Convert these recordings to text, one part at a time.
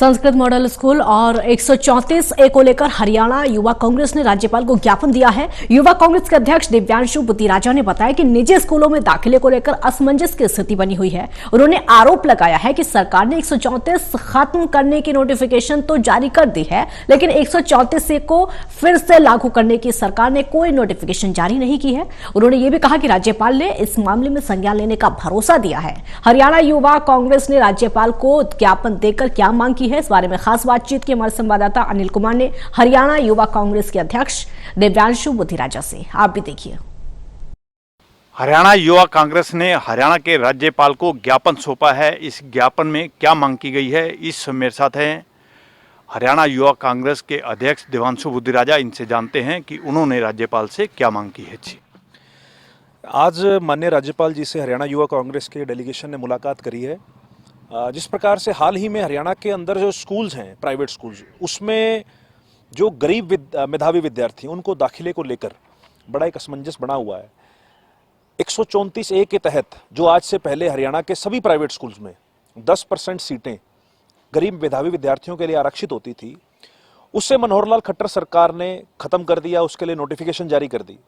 Sanskrit model school और 134 ए को लेकर हरियाणा युवा कांग्रेस ने राज्यपाल को ज्ञापन दिया है। युवा कांग्रेस के अध्यक्ष दिव्यांशु बुद्धिराजा ने बताया कि निजी स्कूलों में दाखिले को लेकर असमंजस की स्थिति बनी हुई है। उन्होंने आरोप लगाया है कि सरकार ने 134 खत्म करने की नोटिफिकेशन तो जारी कर दी है, लेकिन 134 ए को फिर से लागू करने की सरकार ने कोई नोटिफिकेशन जारी नहीं की है। उन्होंने ये भी कहा कि राज्यपाल ने इस मामले में संज्ञान लेने का भरोसा दिया है। हरियाणा युवा कांग्रेस ने राज्यपाल को ज्ञापन देकर क्या मांग की है, इस बारे में खास बातचीत की हमारे संवाददाता अनिल कुमार ने हरियाणा युवा कांग्रेस के अध्यक्ष दिव्यांशु बुद्धिराजा से। आप भी देखिए। हरियाणा युवा कांग्रेस ने हरियाणा के राज्यपाल को ज्ञापन सौंपा है। इस ज्ञापन में क्या मांग की गई है, इस मेरे साथ हैं हरियाणा युवा कांग्रेस के अध्यक्ष दिव्यांशु बुद्धिराजा। इनसे जानते हैं कि उन्होंने राज्यपाल से क्या मांग की है। जी, आज माननीय राज्यपाल जी से हरियाणा युवा कांग्रेस के डेलीगेशन ने मुलाकात करी है। जिस प्रकार से हाल ही में हरियाणा के अंदर जो स्कूल्स हैं, प्राइवेट स्कूल्स, उसमें जो गरीब मेधावी विद्यार्थी उनको दाखिले को लेकर बड़ा एक असमंजस बना हुआ है। 134 ए के तहत जो आज से पहले हरियाणा के सभी प्राइवेट स्कूल्स में 10% सीटें गरीब मेधावी विद्यार्थियों के लिए आरक्षित होती थी, उससे मनोहर लाल खट्टर सरकार ने खत्म कर दिया, उसके लिए नोटिफिकेशन जारी कर दी।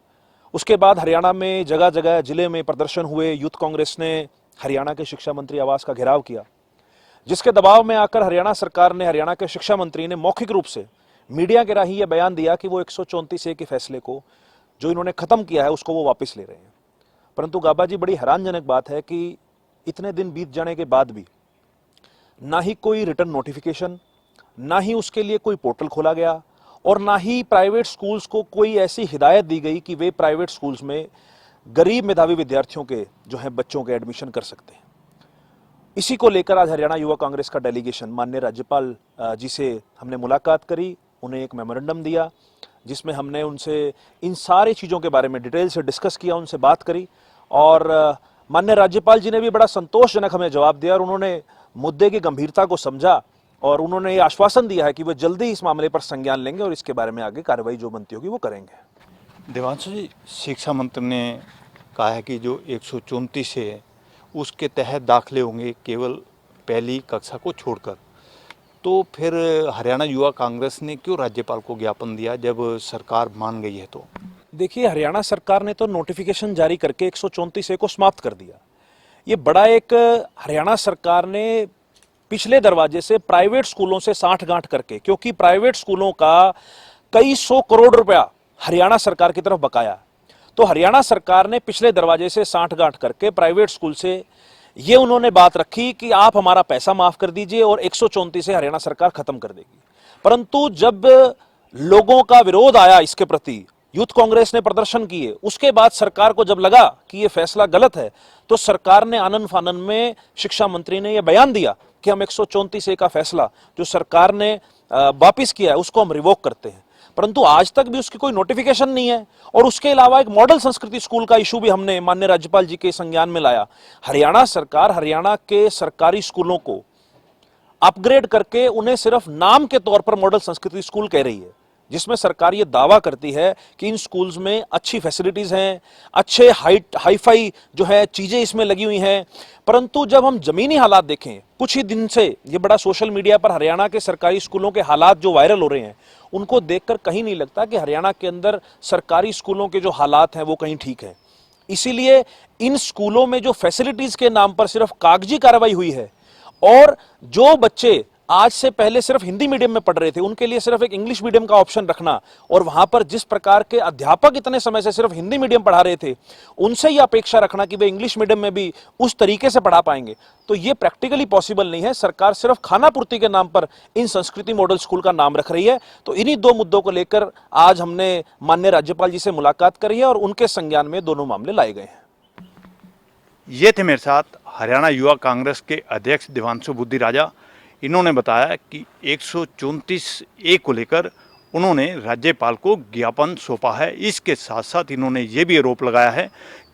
उसके बाद हरियाणा में जगह जगह जिले में प्रदर्शन हुए। यूथ कांग्रेस ने हरियाणा के शिक्षा मंत्री आवास का घेराव किया, जिसके दबाव में आकर हरियाणा सरकार ने, हरियाणा के शिक्षा मंत्री ने मौखिक रूप से मीडिया के राही यह बयान दिया कि वो 134 ए के फैसले को जो इन्होंने खत्म किया है उसको वो वापस ले रहे हैं। परंतु गाबा जी, बड़ी हैरानजनक बात है कि इतने दिन बीत जाने के बाद भी ना ही कोई रिटर्न नोटिफिकेशन, ना ही उसके लिए कोई पोर्टल खोला गया और ना ही प्राइवेट स्कूल्स को कोई ऐसी हिदायत दी गई कि वे प्राइवेट स्कूल्स में गरीब मेधावी विद्यार्थियों के जो है बच्चों के एडमिशन कर सकते हैं। इसी को लेकर आज हरियाणा युवा कांग्रेस का डेलीगेशन माननीय राज्यपाल जी से हमने मुलाकात करी, उन्हें एक मेमोरेंडम दिया, जिसमें हमने उनसे इन सारी चीज़ों के बारे में डिटेल से डिस्कस किया, उनसे बात करी और माननीय राज्यपाल जी ने भी बड़ा संतोषजनक हमें जवाब दिया और उन्होंने मुद्दे की गंभीरता को समझा और उन्होंने ये आश्वासन दिया है कि वो जल्दी इस मामले पर संज्ञान लेंगे और इसके बारे में आगे कार्रवाई जो बनती होगी वो करेंगे। दिव्यांशु जी, शिक्षा मंत्री ने कहा है कि जो 134 है उसके तहत दाखिले होंगे केवल पहली कक्षा को छोड़कर, तो फिर हरियाणा युवा कांग्रेस ने क्यों राज्यपाल को ज्ञापन दिया जब सरकार मान गई है? तो देखिए, हरियाणा सरकार ने तो नोटिफिकेशन जारी करके 134 ए को समाप्त कर दिया। ये बड़ा एक हरियाणा सरकार ने पिछले दरवाजे से प्राइवेट स्कूलों से साठगांठ करके, क्योंकि प्राइवेट स्कूलों का कई 100 करोड़ रुपया हरियाणा सरकार की तरफ बकाया, तो हरियाणा सरकार ने पिछले दरवाजे से साठगांठ करके प्राइवेट स्कूल से ये उन्होंने बात रखी कि आप हमारा पैसा माफ कर दीजिए और 134 से हरियाणा सरकार खत्म कर देगी। परंतु जब लोगों का विरोध आया इसके प्रति, यूथ कांग्रेस ने प्रदर्शन किए, उसके बाद सरकार को जब लगा कि ये फैसला गलत है, तो सरकार ने आनन फानन में, शिक्षा मंत्री ने यह बयान दिया कि हम 134 ए का फैसला जो सरकार ने वापिस किया है उसको हम रिवोक करते हैं। परंतु आज तक भी उसकी कोई नोटिफिकेशन नहीं है। और उसके अलावा एक मॉडल संस्कृति स्कूल का इशू भी हमने माननीय राज्यपाल जी के संज्ञान में लाया। हरियाणा सरकार हरियाणा के सरकारी स्कूलों को अपग्रेड करके उन्हें सिर्फ नाम के तौर पर मॉडल संस्कृति स्कूल कह रही है, जिसमें सरकार ये दावा करती है कि इन स्कूल्स में अच्छी फैसिलिटीज हैं, अच्छे हाईफाई जो है चीजें इसमें लगी हुई हैं। परंतु जब हम जमीनी हालात देखें, कुछ ही दिन से ये बड़ा सोशल मीडिया पर हरियाणा के सरकारी स्कूलों के हालात जो वायरल हो रहे हैं, उनको देखकर कहीं नहीं लगता कि हरियाणा के अंदर सरकारी स्कूलों के जो हालात हैं वो कहीं ठीक है। इसीलिए इन स्कूलों में जो फैसिलिटीज के नाम पर सिर्फ कागजी कार्रवाई हुई है और जो बच्चे आज से पहले सिर्फ हिंदी मीडियम में पढ़ रहे थे उनके लिए सिर्फ एक इंग्लिश मीडियम का ऑप्शन रखना और वहां पर जिस प्रकार के अध्यापक इतने समय से सिर्फ हिंदी मीडियम पढ़ा रहे थे उनसे ये अपेक्षा रखना कि वे इंग्लिश मीडियम में भी उस तरीके से पढ़ा पाएंगे, तो ये प्रैक्टिकली पॉसिबल नहीं है। सरकार सिर्फ खाना पूर्ति के नाम पर इन संस्कृति मॉडल स्कूल का नाम रख रही है। तो इन्हीं दो मुद्दों को लेकर आज हमने माननीय राज्यपाल जी से मुलाकात करी है और उनके संज्ञान में दोनों मामले लाए गए हैं। ये थे मेरे साथ हरियाणा युवा कांग्रेस के अध्यक्ष दिव्यांशु बुद्धिराजा। इन्होंने बताया कि 134 ए को लेकर उन्होंने राज्यपाल को ज्ञापन सौंपा है। इसके साथ साथ इन्होंने ये भी आरोप लगाया है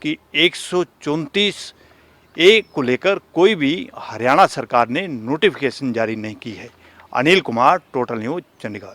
कि 134 ए को लेकर कोई भी हरियाणा सरकार ने नोटिफिकेशन जारी नहीं की है। Anil Kumar, total news, Chandigarh.